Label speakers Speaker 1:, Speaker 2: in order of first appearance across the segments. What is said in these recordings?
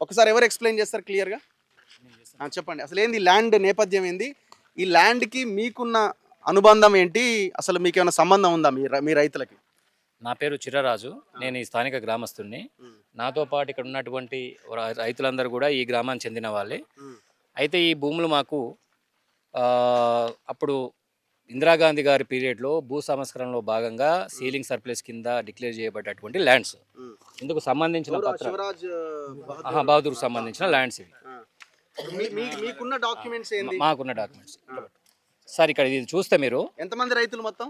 Speaker 1: ఒకసారి ఎవరు ఎక్స్ప్లెయిన్ చేస్తారు క్లియర్గా? చెప్పండి, అసలు ఏంది ల్యాండ్ నేపథ్యం ఏంది, ఈ ల్యాండ్కి మీకున్న అనుబంధం ఏంటి, అసలు మీకు ఏమైనా సంబంధం ఉందా మీ రైతులకి?
Speaker 2: నా పేరు చిర్రరాజు. నేను ఈ స్థానిక గ్రామస్తుడిని. నాతో పాటు ఇక్కడ ఉన్నటువంటి రైతులందరూ కూడా ఈ గ్రామానికి చెందిన వాళ్ళే. అయితే ఈ భూములు మాకు అప్పుడు ఇందిరాగాంధీ గారి పీరియడ్లో భూ సంస్కరణలో భాగంగా సీలింగ్ సర్ప్లస్ కింద డిక్లేర్ చేయబడ్డటువంటి ల్యాండ్స్. ఇందుకు సంబంధించిన బహదూర్కు సంబంధించిన ల్యాండ్స్ ఇవి.
Speaker 1: మాకున్న డాక్యుమెంట్స్
Speaker 2: సార్, ఇక్కడ ఇది చూస్తే మీరు
Speaker 1: ఎంతమంది రైతులు మొత్తం?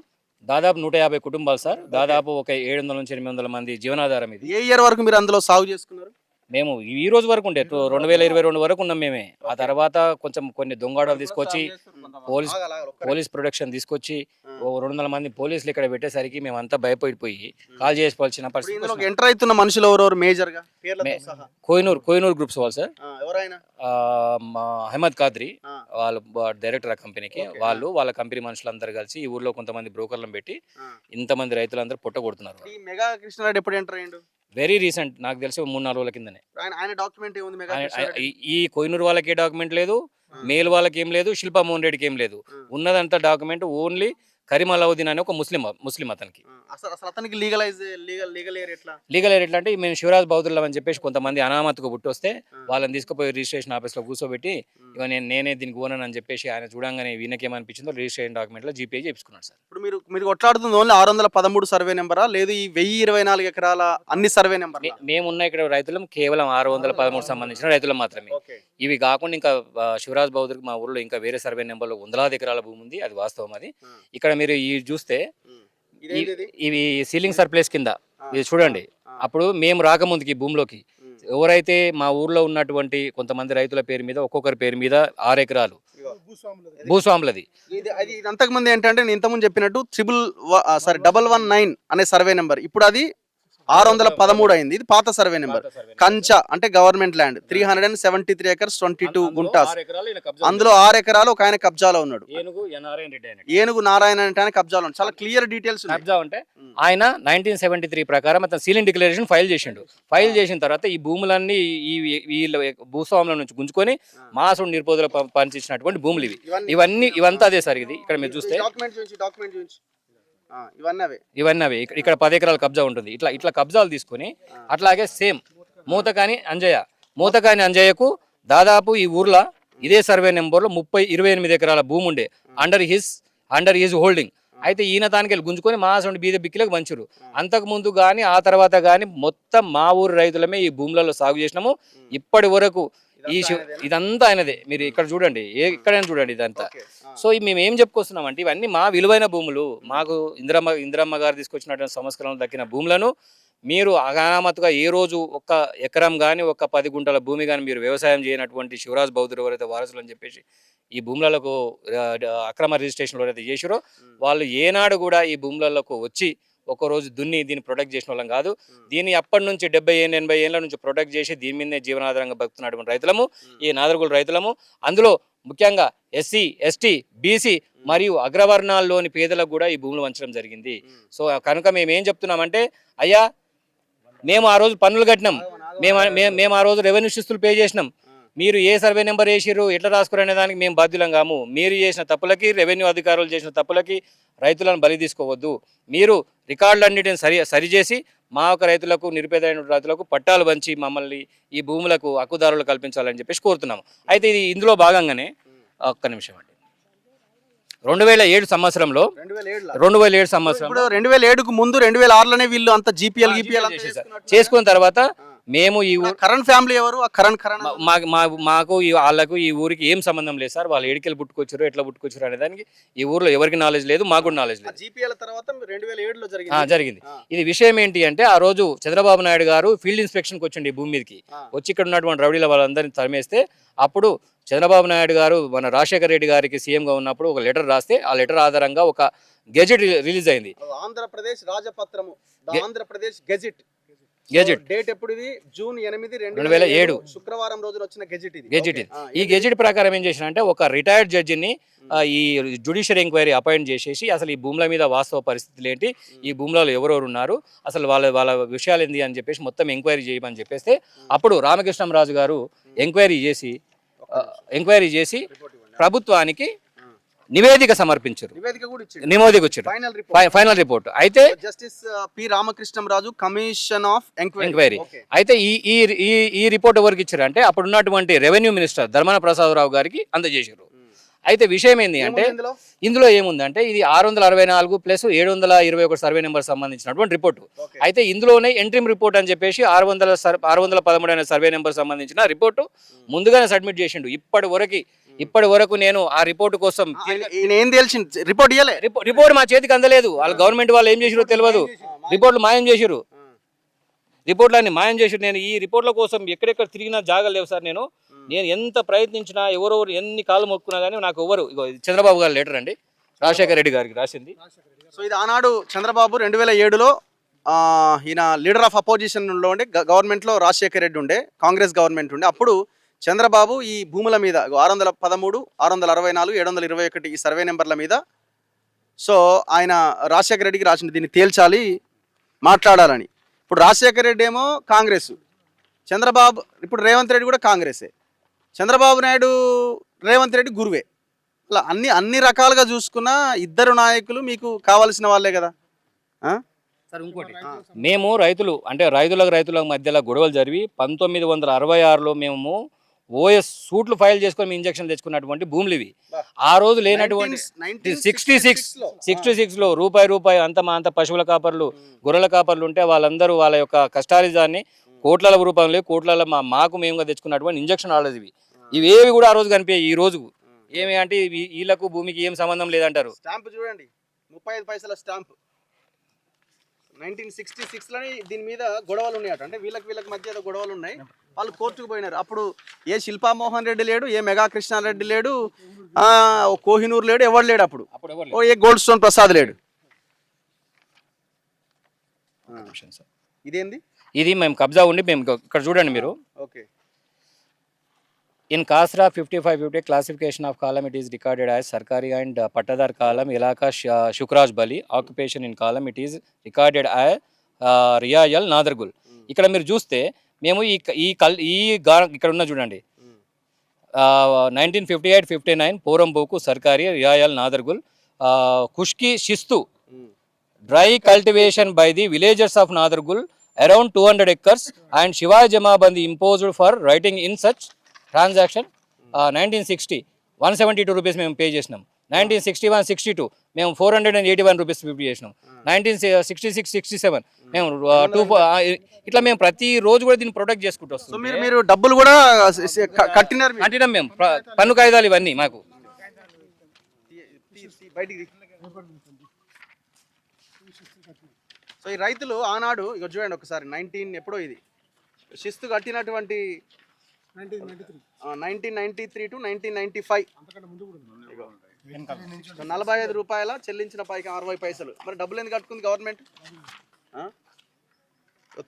Speaker 2: దాదాపు 150 కుటుంబాలు సార్. దాదాపు ఒక 700 నుంచి 800 మంది జీవనాధారం ఇది.
Speaker 1: ఏ ఇయర్ వరకు మీరు అందులో సాగు చేసుకున్నారు?
Speaker 2: మేము ఈ రోజు వరకు ఉండే 2022 వరకు ఉన్నాం మేమే. ఆ తర్వాత కొంచెం కొన్ని దొంగాడలు తీసుకొచ్చి పోలీస్ ప్రొటెక్షన్ తీసుకొచ్చి 200 మంది పోలీసులు ఇక్కడ పెట్టేసరికి మేమంతా భయపడిపోయి కాల్ చేసుకోవాల్సిన పరిస్థితి.
Speaker 1: ఎంటర్ అవుతున్న మనుషులు ఎవరెవరు మేజర్ గా?
Speaker 2: కోహినూర్ గ్రూప్స్ వాళ్ళు సార్. అహ్మద్ కాద్రి వాళ్ళు డైరెక్టర్ ఆ కంపెనీకి. వాళ్ళ కంపెనీ మనుషులందరూ కలిసి ఈ ఊర్లో కొంతమంది బ్రోకర్లను పెట్టి ఇంతమంది రైతులందరూ పుట్టగొడుతున్నారు.
Speaker 1: మెగా కృష్ణారెడ్డి ఎప్పుడు ఎంటర్ అయ్యిండు?
Speaker 2: వెరీ రీసెంట్, నాకు తెలిసి 3-4 రోజుల కిందనే. ఈ కోహినూర్ వాళ్ళకి ఏ డాక్యుమెంట్ లేదు, మేల్ వాళ్ళకి ఏం లేదు, శిల్పా మోహన్ రెడ్డికి ఏం లేదు. ఉన్నదంతా డాక్యుమెంట్ ఓన్లీ కరీం అలావుద్దీన్ అనే ఒక ముస్లిం అతనికి. లీగల్ ఎయిర్ ఎట్లా అంటే, మేము శివరాజ్ బౌద్ధులం అని చెప్పేసి కొంతమంది అనామత్తుకు పుట్టొస్తే వాళ్ళని తీసుకుపోయి రిజిస్ట్రేషన్ ఆఫీస్లో కూర్చోబెట్టి ఇక నేనే దీనికి ఓనర్ అని చెప్పేసి ఆయన చూడంగానే వీళ్ళకేమనిపించిందో రిజిస్ట్రేషన్ డాక్యుమెంట్లో జీపే చేయించుకున్నాడు సార్.
Speaker 1: ఇప్పుడు మీరు కొట్లాడుతుంది ఓన్లీ 613 సర్వే నెంబరా, లేదు ఈ 1024 ఎకరాల అన్ని సర్వే నెంబర్?
Speaker 2: మేమున్న ఇక్కడ రైతులం కేవలం 613 సంబంధించిన రైతులం మాత్రమే. ఇవి కాకుండా ఇంకా శివరాజ్ బౌద్ధుడికి మా ఊర్లో ఇంకా వేరే సర్వే నెంబర్లో 100 ఎకరాల భూమి ఉంది. అది వాస్తవం. అది ఇక్కడ మీరు ఈ చూస్తే ఇవి సీలింగ్ సర్ప్లస్ కింద ఇది చూడండి. అప్పుడు మేము రాకముందుకి భూమిలోకి ఎవరైతే మా ఊర్లో ఉన్నటువంటి కొంతమంది రైతుల పేరు మీద ఒక్కొక్కరి పేరు మీద 6 ఎకరాలు భూస్వాములది.
Speaker 1: అంతకుముందు ఏంటంటే నేను ఇంతకుముందు చెప్పినట్టు 119 అనే సర్వే నెంబర్, ఇప్పుడు అది 613 అయింది. ఇది పాత సర్వే నెంబర్. కంచ అంటే గవర్నమెంట్ ల్యాండ్ 373 acres 22 గుంటాస్. అందులో 6 ఎకరాలు ఒక ఆయన కబ్జాలో ఉన్నాడు. ఏనుగు నారాయణ అంటే ఆయన కబ్జాలో ఉన్నాడు. చాలా క్లియర్ డీటెయిల్స్.
Speaker 2: కబ్జా అంటే ఆయన 1973 ప్రకారం అతను సీలింగ్ డిక్లరేషన్ ఫైల్ చేసిండు. ఫైల్ చేసిన తర్వాత ఈ భూములన్నీ వీళ్ళ భూస్వాముల నుంచి గుంజుకొని మాసుడు నిరుపేదలు పంచినటువంటి భూములు ఇవంతా అదే సార్. ఇది ఇక్కడ మీరు చూస్తే ఇవన్నీ అవే. ఇక్కడ 10 ఎకరాల కబ్జా ఉంటుంది. ఇట్లా కబ్జాలు తీసుకొని అట్లాగే సేమ్ మూతకాని అంజయ్యకు దాదాపు ఈ ఊర్లో ఇదే సర్వే నెంబర్లో 28 ఎకరాల భూమి ఉండే అండర్ హిజ్ హోల్డింగ్. అయితే ఈయన దానికి వెళ్ళి గుంజుకొని మాసండి బీద బిక్కిలకు మంచురు. అంతకుముందు కానీ ఆ తర్వాత కానీ మొత్తం మా ఊరు రైతులమే ఈ భూములలో సాగు చేసినాము. ఇప్పటి వరకు ఇదంతా ఆయనదే. మీరు ఇక్కడ చూడండి, ఎక్కడైనా చూడండి ఇదంతా. సో మేము ఏం చెప్పుకొస్తున్నాం అంటే, ఇవన్నీ మా విలువైన భూములు. మాకు ఇందిరమ్మ గారు తీసుకొచ్చినటువంటి సంస్కరణలు దక్కిన భూములను మీరు అనామతుగా ఏ రోజు ఒక్క ఎకరం కానీ ఒక్క 10 గుంటల భూమి కానీ మీరు వ్యవసాయం చేయనటువంటి శివరాజ్ బౌద్ధుడు ఎవరైతే వారసులు అని చెప్పేసి ఈ భూములకు అక్రమ రిజిస్ట్రేషన్లు ఎవరైతే చేసిరో వాళ్ళు ఏనాడు కూడా ఈ భూములకు వచ్చి ఒక్కరోజు దున్ని దీన్ని ప్రొటెక్ట్ చేసిన వాళ్ళం కాదు. దీన్ని అప్పటి నుంచి 70-80 ఏళ్ళ నుంచి ప్రొటెక్ట్ చేసి దీని మీదనే జీవనాధారంగా బతుకుతున్నటువంటి రైతులము ఈ నాదరగుల రైతులము. అందులో ముఖ్యంగా ఎస్సీ, ఎస్టీ, బీసీ మరియు అగ్రవర్ణాల్లోని పేదలకు కూడా ఈ భూములు వంచడం జరిగింది. సో కనుక మేము ఏం చెప్తున్నామంటే, అయ్యా మేము ఆ రోజు పన్నులు కట్టినాం, మేము ఆ రోజు రెవెన్యూ శిస్తులు పే చేసినాం. మీరు ఏ సర్వే నెంబర్ వేసిర్రు ఎట్లా రాసుకురు అనే దానికి మేము బాధ్యులం కాము. మీరు చేసిన తప్పులకి, రెవెన్యూ అధికారులు చేసిన తప్పులకి రైతులను బలి తీసుకోవద్దు. మీరు రికార్డులన్నిటిని సరిచేసి మా యొక్క రైతులకు, నిరుపేదైన రైతులకు పట్టాలు పంచి మమ్మల్ని ఈ భూములకు హక్కుదారులు కల్పించాలని చెప్పేసి కోరుతున్నాము. అయితే ఇది ఇందులో భాగంగానే ఒక్క నిమిషం అండి, 2007 సంవత్సరంలో
Speaker 1: 2007కు ముందు 2006లోనే వీళ్ళు అంత జీపీఎల్
Speaker 2: చేసుకున్న తర్వాత మేము ఈ
Speaker 1: కరణ్ ఫ్యామిలీ ఎవరు?
Speaker 2: మాకు వాళ్ళకు ఈ ఊరికి ఏం సంబంధం లేదు సార్. వాళ్ళు ఎడికెళ్ళి పుట్టుకొచ్చారు, ఎట్లా పుట్టుకొచ్చారు అనే దానికి ఈ ఊర్లో ఎవరికి నాలెడ్జ్ లేదు, మాకు కూడా నాలెడ్జ్ లేదు.
Speaker 1: జీపీఎల్ తర్వాత 2007లో
Speaker 2: జరిగింది. ఇది విషయం ఏంటి అంటే, ఆ రోజు చంద్రబాబు నాయుడు గారు ఫీల్డ్ ఇన్స్పెక్షన్కి వచ్చిండి భూమి మీదకి. వచ్చి ఇక్కడ ఉన్నటువంటి రౌడీల వాళ్ళందరినీ తరిమేస్తే అప్పుడు చంద్రబాబు నాయుడు గారు మన రాజశేఖర రెడ్డి గారికి సీఎంగా ఉన్నప్పుడు ఒక లెటర్ రాస్తే ఆ లెటర్ ఆధారంగా ఒక గెజెట్ రిలీజ్ అయింది.
Speaker 1: ఆంధ్రప్రదేశ్ రాజపత్రము, ఆంధ్రప్రదేశ్ గెజెట్.
Speaker 2: గెజెట్
Speaker 1: డేట్ ఎప్పుడు ఇది? జూన్ 8,
Speaker 2: 2007
Speaker 1: శుక్రవారం రోజున వచ్చిన గెజెట్ ఇది.
Speaker 2: గెజెట్ ఇది. ఈ గెజెట్ ప్రకారం ఏం చేసినంటే ఒక రిటైర్డ్ జడ్జిని ఈ జ్యుడిషియల్ ఎంక్వైరీ అపాయింట్ చేసేసి అసలు ఈ భూముల మీద వాస్తవ పరిస్థితులు ఏంటి, ఈ భూములలో ఎవరెవరు ఉన్నారు, అసలు వాళ్ళ విషయాలు ఏంది అని చెప్పేసి మొత్తం ఎంక్వైరీ చేయమని చెప్పేస్తే అప్పుడు రామకృష్ణంరాజు గారు ఎంక్వైరీ చేసి ప్రభుత్వానికి నివేదిక సమర్పించారు. నివేదిక ఇచ్చారు, ఫైనల్ రిపోర్ట్. అయితే
Speaker 1: justice P Ramakrishnamraju commission of
Speaker 2: enquiry. అయితే ఈ రిపోర్ట్ ఎవరికి ఇచ్చారు అంటే అప్పుడు ఉన్నటువంటి రెవెన్యూ మినిస్టర్ ధర్మాన ప్రసాదరావు గారికి అందజేశారు. అయితే విషయం ఏంటి అంటే ఇందులో ఏముందంటే ఇది 664 ప్లస్ 721 సర్వే నెంబర్ సంబంధించినటువంటి రిపోర్టు. అయితే ఇందులోనే ఎంట్రీమ్ రిపోర్ట్ అని చెప్పేసి 613 అనే సర్వే నెంబర్ సంబంధించిన రిపోర్టు ముందుగానే సబ్మిట్ చేసిండు. ఇప్పటి వరకు నేను ఆ రిపోర్టు కోసం రిపోర్ట్ మా చేతికి అందలేదు. వాళ్ళ గవర్నమెంట్ వాళ్ళు ఏం చేసిరో తెలియదు. రిపోర్ట్లు మాయం చేసిరు. రిపోర్ట్లన్నీ మాయం చేసిరు. నేను ఈ రిపోర్ట్ల కోసం ఎక్కడెక్కడ తిరిగినా జాగాలు లేవు సార్. నేను ఎంత ప్రయత్నించినా ఎవరెవరు ఎన్ని కాళ్ళు మొక్కున్నా కానీ నాకు ఎవరు చంద్రబాబు గారి లెటర్ అండి, రాజశేఖర రెడ్డి గారికి రాసింది.
Speaker 1: సో ఇది ఆనాడు చంద్రబాబు 2007లో ఈయన లీడర్ ఆఫ్ అపోజిషన్లో ఉండే గవర్నమెంట్లో రాజశేఖర రెడ్డి ఉండే, కాంగ్రెస్ గవర్నమెంట్ ఉండే. అప్పుడు చంద్రబాబు ఈ భూముల మీద 613, 664, 721 ఈ సర్వే నెంబర్ల మీద సో ఆయన రాజశేఖర రెడ్డికి రాసింది దీన్ని తేల్చాలి, మాట్లాడాలని. ఇప్పుడు రాజశేఖర రెడ్డి ఏమో కాంగ్రెస్, చంద్రబాబు ఇప్పుడు రేవంత్ రెడ్డి కూడా కాంగ్రెసే, చంద్రబాబు నాయుడు రేవంత్ రెడ్డి గురువే. అలా అన్ని రకాలుగా చూసుకున్న ఇద్దరు నాయకులు మీకు కావాల్సిన వాళ్ళే కదా.
Speaker 2: సార్ ఇంకోటి, మేము రైతులకు మధ్యలో గొడవలు జరిగి 1966లో మేము ఓఎస్ సూట్లు ఫైల్ చేసుకొని ఇంజక్షన్ తెచ్చుకున్నటువంటి భూములు ఇవి. ఆ రోజు లేనటువంటి 66లో రూపాయి అంత పశువుల కాపర్లు, గొర్రెల కాపర్లు ఉంటే వాళ్ళందరూ వాళ్ళ యొక్క కష్టార్జితాన్ని కోట్ల రూపాయలు కోట్ల మాకు మేముగా తెచ్చుకున్నటువంటి ఇంజక్షన్ ఆర్డర్స్ ఇవేవి కూడా ఆ రోజు కనిపించాయి. ఈ రోజు ఏమి అంటే వీళ్ళకు భూమికి ఏం సంబంధం లేదంటారు.
Speaker 1: స్టాంప్ చూడండి, 35 పైసల స్టాంప్ 1966లోనే దీని మీద గొడవలు ఉన్నాయట. అంటే వీళ్ళకి మధ్య ఏదో గొడవలు ఉన్నాయి, వాళ్ళు కోర్టుకు పోయినారు. అప్పుడు ఏ శిల్పామోహన్ రెడ్డి లేడు, ఏ మెగా కృష్ణారెడ్డి లేడు, కోహినూర్ లేడు, ఎవరు లేడు. అప్పుడు ఏ గోల్డ్ స్టోన్ ప్రసాద్ లేడు. ఇదేంది?
Speaker 2: ఇది మేము కబ్జా ఉండి మేము ఇక్కడ చూడండి మీరు.
Speaker 1: Okay.
Speaker 2: In Kasra 5550 classification of column it is recorded as Sarkari and Patadar column Ilaka Shukraj Bali. Occupation in column it is recorded as Riyal Nadargul. ఇక్కడ మీరు చూస్తే మేము ఇక్కడ ఉన్న చూడండి 1958-59 పోరంబోకు సర్కారీ రియాయల్ నాదర్గుల్ ఖుష్కి శిస్తు dry cultivation by the villagers of Nadargul around 200 acres and Shiva Jamabandi imposed for writing in such transaction 1960 172 rupees మేము పే చేసినాం. 1961-62 మేము 481 రూపీస్ పే చేసినాం. 1966-67 మేము ఇట్లా మేము ప్రతి రోజు కూడా దీన్ని ప్రొటెక్ట్ చేసుకుంటూ వస్తాం.
Speaker 1: మీరు డబ్బులు కూడా కట్టినాం
Speaker 2: మేము పన్ను కాయిదాలు ఇవన్నీ మాకు.
Speaker 1: సో ఈ రైతులు ఆనాడు ఇక చూడండి ఒకసారి 19 ఎప్పుడో ఇది శిస్తు కట్టినటువంటి 1993 to 1995 45 రూపాయల చెల్లించిన పైకి 60 పైసలు. మరి డబ్బులు ఎందుకు కట్టుకుంది గవర్నమెంట్?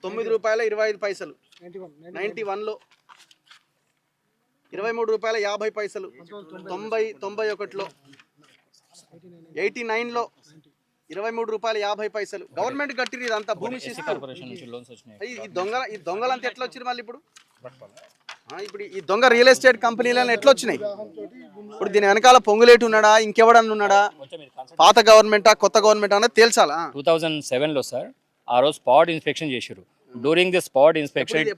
Speaker 1: 9 రూపాయల 25 పైసలు 91లో, 23 రూపాయల 50 పైసలు 91లో, 89లో 23 రూపాయల 50 పైసలు గవర్నమెంట్ కట్టిరు. ఇదంతా భూమి ఈ దొంగలంతా ఎట్లా వచ్చారు మళ్ళీ ఇప్పుడు ఈ దొంగ రియల్ ఎస్టేట్ కంపెనీలను ఎట్లా వచ్చినాయి? ఇప్పుడు దీని వెనకాల పొంగులేటు ఉన్నాడా, ఇంకెవడన్నా ఉన్నాడా, పాత గవర్నమెంటా కొత్త గవర్నమెంట్ అనేది తేల్చాలా?
Speaker 2: 2007లో సార్ ఆ రోజు స్పాట్ ఇన్స్పెక్షన్ చేశారు. During the spot inspection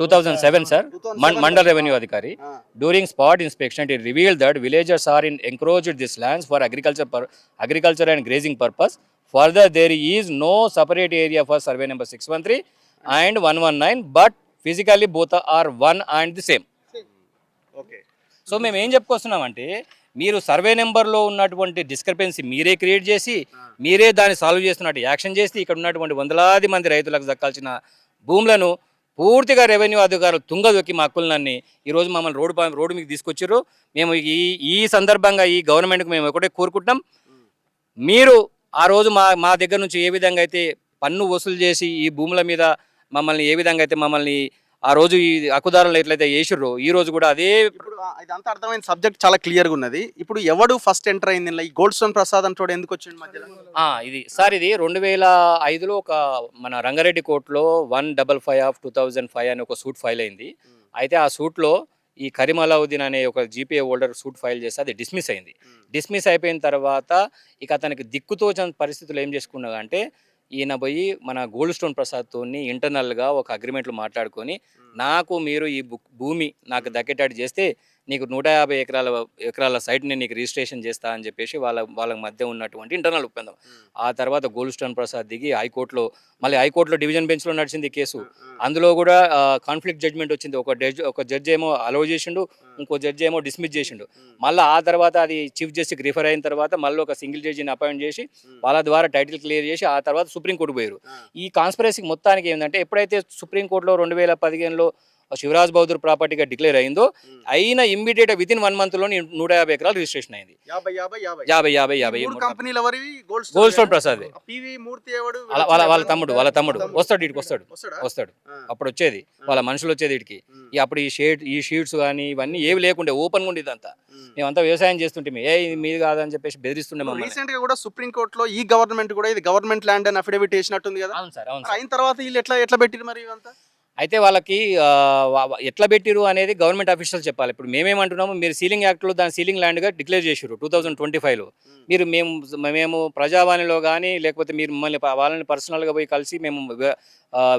Speaker 2: 2007 sir mandal revenue అధికారి during spot inspection it revealed that villagers are in encroached this lands for agriculture and grazing purpose. Further there is no separate area for survey number 613 and 119 but physically both are one and the same.
Speaker 1: Okay.
Speaker 2: So మేము ఏం చెప్పుకొస్తున్నామంటే మీరు survey నెంబర్లో ఉన్నటువంటి discrepancy మీరే create చేసి మీరే దాన్ని solve చేస్తున్నట్టు యాక్షన్ చేసి ఇక్కడ ఉన్నటువంటి వందలాది మంది రైతులకు దక్కాల్సిన భూములను పూర్తిగా రెవెన్యూ అధికారులు తుంగదొక్కి మా హక్కులన్నీ ఈరోజు మమ్మల్ని రోడ్డు మీకు తీసుకొచ్చారు. మేము ఈ సందర్భంగా ఈ గవర్నమెంట్కి మేము ఒకటే కోరుకుంటున్నాం, మీరు ఆ రోజు మా దగ్గర నుంచి ఏ విధంగా అయితే పన్ను వసూలు చేసి ఈ భూముల మీద మమ్మల్ని ఏ విధంగా అయితే మమ్మల్ని ఆ రోజు ఈ హక్కుదారులు ఎట్లయితే చేసిర్రో ఈ రోజు కూడా అదే.
Speaker 1: ఇప్పుడు ఇదంతా అర్థమైన సబ్జెక్ట్ చాలా క్లియర్ గా ఉన్నది. ఇప్పుడు ఎవడు ఫస్ట్ ఎంటర్ అయింది ఇందులో? ఈ గోల్డ్ స్టోన్ ప్రసాద్ అంటోడు ఎందుకు వచ్చిండు మధ్యలో?
Speaker 2: ఇది సార్ ఇది 2005లో ఒక మన రంగారెడ్డి కోర్టులో 155/2005 అని ఒక సూట్ ఫైల్ అయింది. అయితే ఆ సూట్లో ఈ కరీం అలావుద్దీన్ అనే ఒక జీపీఏ హోల్డర్ సూట్ ఫైల్ చేస్తే అది డిస్మిస్ అయింది. డిస్మిస్ అయిపోయిన తర్వాత ఇక అతనికి దిక్కుతోచని పరిస్థితులు ఏం చేసుకున్నా అంటే ఈయన పోయి మన గోల్డ్ స్టోన్ ప్రసాద్తోని ఇంటర్నల్గా ఒక అగ్రిమెంట్లు మాట్లాడుకొని నాకు మీరు ఈ భూమి నాకు దక్కేటట్టు చేస్తే నీకు 150 ఎకరాల సైట్ని నీకు రిజిస్ట్రేషన్ చేస్తా అని చెప్పేసి వాళ్ళ మధ్య ఉన్నటువంటి ఇంటర్నల్ ఒప్పందం. ఆ తర్వాత గోల్డ్ స్టోన్ ప్రసాద్ దిగి హైకోర్టులో డివిజన్ బెంచ్లో నడిచింది కేసు. అందులో కూడా కాన్ఫ్లిక్ట్ జడ్జ్మెంట్ వచ్చింది. ఒక జడ్జి ఏమో అలౌ చేసిండు, ఇంకో జడ్జి ఏమో డిస్మిస్ చేసిండు. మళ్ళీ ఆ తర్వాత అది చీఫ్ జస్టిస్ రిఫర్ అయిన తర్వాత మళ్ళీ ఒక సింగిల్ జడ్జిని అపాయింట్ చేసి వాళ్ళ ద్వారా టైటిల్ క్లియర్ చేసి ఆ తర్వాత సుప్రీంకోర్టు పోయారు. ఈ కాన్స్పిరసీ మొత్తానికి ఏంటంటే ఎప్పుడైతే సుప్రీంకోర్టులో 2015లో శివరాజ్ బౌద్ధర్ ప్రాపర్టీగా డిక్లేర్ అయిందో అయిన ఇమ్మీడియట్ విత్ ఇన్ 1 month లోని 150 ఎకరాలు రిజిస్ట్రేషన్ అయింది. 50
Speaker 1: కంపెనీలు ఎవరివి?
Speaker 2: గోల్డ్ స్టోన్ ప్రసాద్
Speaker 1: పివి మూర్తి ఎవడు?
Speaker 2: వాళ్ళ తమ్ముడు వస్తాడు, వీటికి వస్తాడు. అప్పుడు వచ్చేది వాళ్ళ మనుషులు వచ్చేది వీటికి. అప్పుడు ఈ షీట్స్ కానీ ఇవన్నీ ఏవి లేకుండే ఓపెన్ ఉండేది అంతా. మేమంతా వ్యవసాయం చేస్తుంటే ఇది మీది కాదని చెప్పేసి బెదిరిస్తుండే మమ్మల్ని.
Speaker 1: రీసెంట్ గా కూడా సుప్రీం కోర్టులో ఈ గవర్నమెంట్ కూడా ఇది గవర్నమెంట్ ల్యాండ్ అని అఫిడవిట్ చేసినట్టుంది కదా?
Speaker 2: అవును సార్.
Speaker 1: అయిన తర్వాత వీళ్ళు ఎట్లా పెట్టిరు మరి ఇవంతా?
Speaker 2: అయితే వాళ్ళకి ఎట్లా పెట్టిరు అనేది గవర్నమెంట్ ఆఫీషియల్స్ చెప్పాలి. ఇప్పుడు మేమేమంటున్నాము, మీరు సీలింగ్ యాక్ట్లో దాని సీలింగ్ ల్యాండ్గా డిక్లేర్ చేసారు 2025లో. మేము ప్రజావాణిలో కానీ లేకపోతే మీరు మమ్మల్ని వాళ్ళని పర్సనల్గా పోయి కలిసి మేము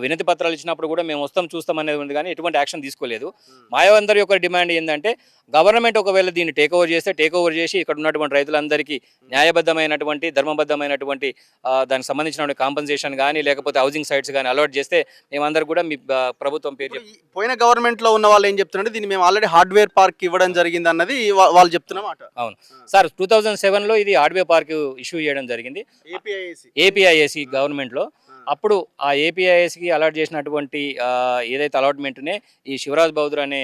Speaker 2: వినతి పత్రాలు ఇచ్చినప్పుడు కూడా మేము వస్తాం చూస్తాం అనేది ఉంది, కానీ ఎటువంటి యాక్షన్ తీసుకోలేదు. మాయావందరి యొక్క డిమాండ్ ఏంటంటే గవర్నమెంట్ ఒకవేళ దీన్ని టేక్ ఓవర్ చేసి ఇక్కడ ఉన్నటువంటి రైతులందరికీ న్యాయబద్ధమైనటువంటి ధర్మబద్ధమైనటువంటి దానికి సంబంధించిన కాంపన్సేషన్ కానీ లేకపోతే హౌసింగ్ సైట్స్ కానీ అలాట్ చేస్తే మేమందరూ కూడా మీ ప్రభుత్వం పేరు
Speaker 1: పోయిన గవర్నమెంట్ లో ఉన్న వాళ్ళు ఏం చెప్తున్నారు, దీన్ని మేము ఆల్రెడీ హార్డ్వేర్ పార్క్ ఇవ్వడం జరిగింది అన్నది వాళ్ళు చెప్తున్నమాట.
Speaker 2: అవును సార్, 2007లో ఇది హార్డ్వేర్ పార్క్ ఇష్యూ చేయడం జరిగింది ఏపీఐఏసి గవర్నమెంట్లో. అప్పుడు ఆ ఏపీఐఎస్కి అలాట్ చేసినటువంటి ఏదైతే అలాట్మెంట్నే ఈ శివరాజ్ బౌద్ధర్ అనే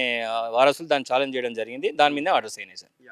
Speaker 2: వారసులు దాన్ని ఛాలెంజ్ చేయడం జరిగింది. దాని మీద ఆర్డర్స్ అయినాయి సార్.